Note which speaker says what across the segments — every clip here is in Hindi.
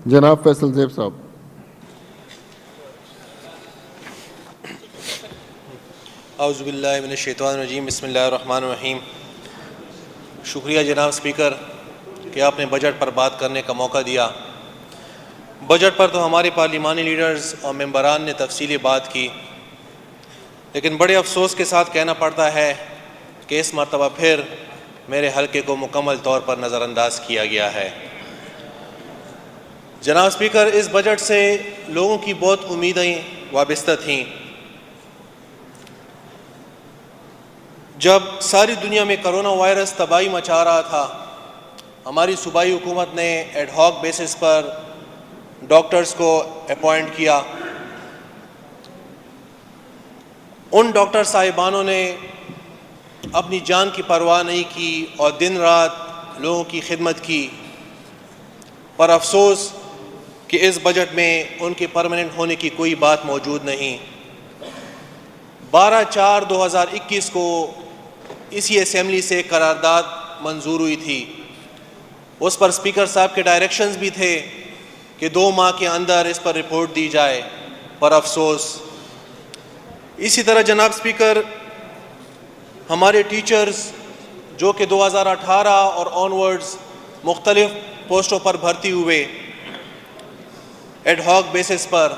Speaker 1: जनाब फैसल ज़ेब साहब।
Speaker 2: औज़ुबिल्लाहि मिनश्शैतानिर्रजीम बिस्मिल्लाहिर्रहमानिर्रहीम। शुक्रिया जनाब स्पीकर कि आपने बजट पर बात करने का मौका दिया। बजट पर तो हमारे पार्लिमानी लीडर्स और मेंबरान ने तफसीली बात की, लेकिन बड़े अफसोस के साथ कहना पड़ता है कि इस मरतबा फिर मेरे हल्के को मुकम्मल तौर पर नज़रअंदाज किया गया है। जनाब स्पीकर, इस बजट से लोगों की बहुत उम्मीदें वाबस्ता थीं। जब सारी दुनिया में कोरोना वायरस तबाही मचा रहा था, हमारी सूबाई हुकूमत ने एडहॉक बेसिस पर डॉक्टर्स को अपॉइंट किया। उन डॉक्टर साहिबानों ने अपनी जान की परवाह नहीं की और दिन रात लोगों की खिदमत की, पर अफसोस कि इस बजट में उनके परमानेंट होने की कोई बात मौजूद नहीं। 12/4/2021 को इसी असेंबली से करारदाद मंजूर हुई थी। उस पर स्पीकर साहब के डायरेक्शंस भी थे कि 2 माह के अंदर इस पर रिपोर्ट दी जाए, पर अफसोस। इसी तरह जनाब स्पीकर, हमारे टीचर्स जो कि 2018 और ऑनवर्ड्स मुख्तलिफ पोस्टों पर भर्ती हुए एडहॉक बेसिस पर,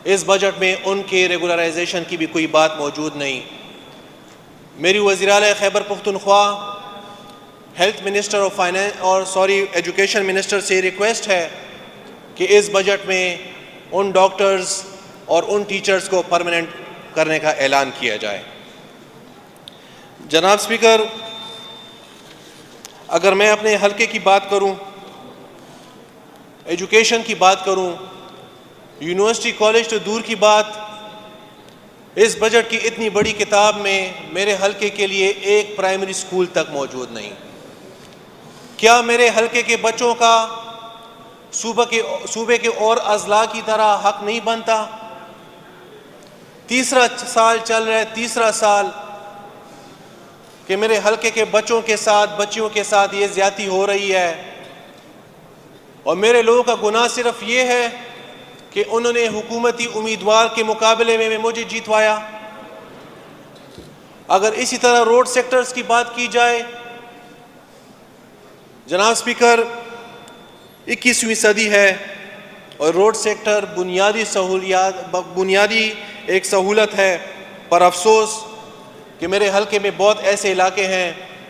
Speaker 2: इस बजट में उनके रेगुलराइजेशन की भी कोई बात मौजूद नहीं। मेरी वज़ीर-ए-आला खैबर पख्तूनख्वा, हेल्थ मिनिस्टर और एजुकेशन मिनिस्टर से रिक्वेस्ट है कि इस बजट में उन डॉक्टर्स और उन टीचर्स को परमानेंट करने का ऐलान किया जाए। जनाब स्पीकर, अगर मैं अपने हल्के की बात करूं, एजुकेशन की बात करूं, यूनिवर्सिटी कॉलेज तो दूर की बात, इस बजट की इतनी बड़ी किताब में मेरे हल्के के लिए एक प्राइमरी स्कूल तक मौजूद नहीं। क्या मेरे हल्के के बच्चों का सूबे के और अजला की तरह हक नहीं बनता? तीसरा साल चल रहा है, तीसरा साल कि मेरे हल्के के बच्चों के साथ, बच्चियों के साथ ये ज्यादती हो रही है, और मेरे लोगों का गुनाह सिर्फ ये है कि उन्होंने हुकूमती उम्मीदवार के मुकाबले में मुझे जीतवाया। अगर इसी तरह रोड सेक्टर्स की बात की जाए, जनाब स्पीकर, 21वीं सदी है और रोड सेक्टर बुनियादी एक सहूलत है, पर अफसोस कि मेरे हल्के में बहुत ऐसे इलाके हैं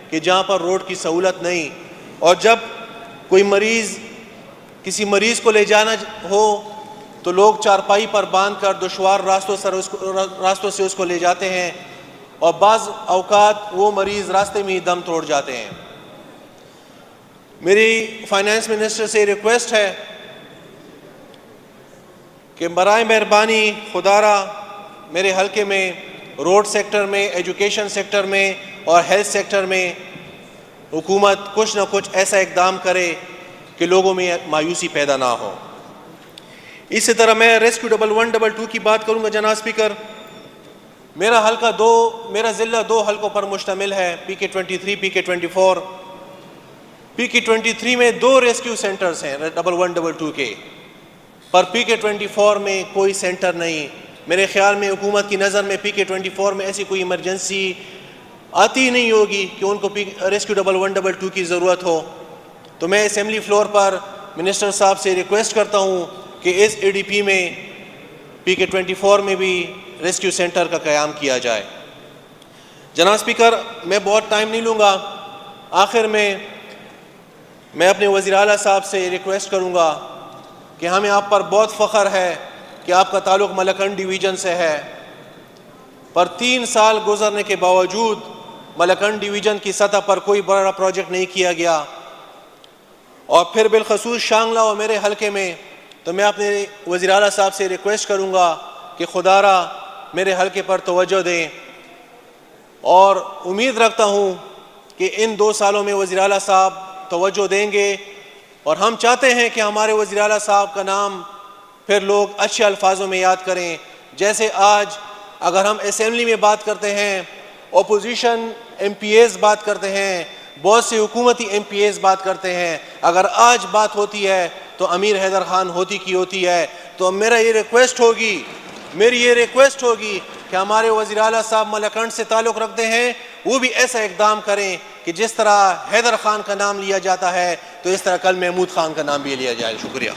Speaker 2: कि जहाँ पर रोड की सहूलत नहीं, और जब कोई किसी मरीज़ को ले जाना हो तो लोग चारपाई पर बांधकर दुश्वार रास्तों से उसको ले जाते हैं, और बाज़ औकात वो मरीज़ रास्ते में ही दम तोड़ जाते हैं। मेरी फाइनेंस मिनिस्टर से रिक्वेस्ट है कि बराए मेहरबानी खुदारा मेरे हल्के में रोड सेक्टर में, एजुकेशन सेक्टर में और हेल्थ सेक्टर में हुकूमत कुछ ना कुछ ऐसा इकदाम करे कि लोगों में मायूसी पैदा ना हो। इसी तरह मैं रेस्क्यू 1122 की बात करूंगा। जनाब स्पीकर, मेरा ज़िला 2 हल्कों पर मुश्तमिल है, PK23, PK24। PK23 में 2 रेस्क्यू सेंटर्स हैं 1122 के, पर PK24 में कोई सेंटर नहीं। मेरे ख्याल में हुकूमत की नज़र में PK24 में ऐसी कोई इमरजेंसी आती नहीं होगी कि उनको रेस्क्यू 1122 की ज़रूरत हो। तो मैं असेंबली फ्लोर पर मिनिस्टर साहब से रिक्वेस्ट करता हूँ कि इस ADP में PK24 में भी रेस्क्यू सेंटर का क़याम किया जाए। जनाब स्पीकर, मैं बहुत टाइम नहीं लूँगा। आखिर में मैं अपने वज़ीर-ए-आला साहब से रिक्वेस्ट करूँगा कि हमें आप पर बहुत फ़ख्र है कि आपका ताल्लुक़ मलकन डिवीज़न से है, पर 3 साल गुजरने के बावजूद मलकन डिवीज़न की सतह पर कोई बड़ा प्रोजेक्ट नहीं किया गया। और फिर बिलखसूस शांगला और मेरे हल्के में, तो मैं अपने वज़ीर-ए-आला साहब से रिक्वेस्ट करूँगा कि खुदारा मेरे हल्के पर तवज्जो दें, और उम्मीद रखता हूँ कि इन 2 सालों में वज़ीर-ए-आला साहब तवज्जो देंगे, और हम चाहते हैं कि हमारे वज़ीर-ए-आला साहब का नाम फिर लोग अच्छे अल्फाजों में याद करें। जैसे आज अगर हम असेंबली में बात करते हैं, ओपोजिशन MPAs बात करते हैं, बहुत से हुकूमती MPAs बात करते हैं, अगर आज बात होती है तो अमीर हैदर खान होती की होती है। तो मेरी ये रिक्वेस्ट होगी कि हमारे वज़ीर आला साहब मलकंड से ताल्लुक़ रखते हैं, वो भी ऐसा इक़दाम करें कि जिस तरह हैदर खान का नाम लिया जाता है तो इस तरह कल महमूद खान का नाम भी लिया जाए। शुक्रिया।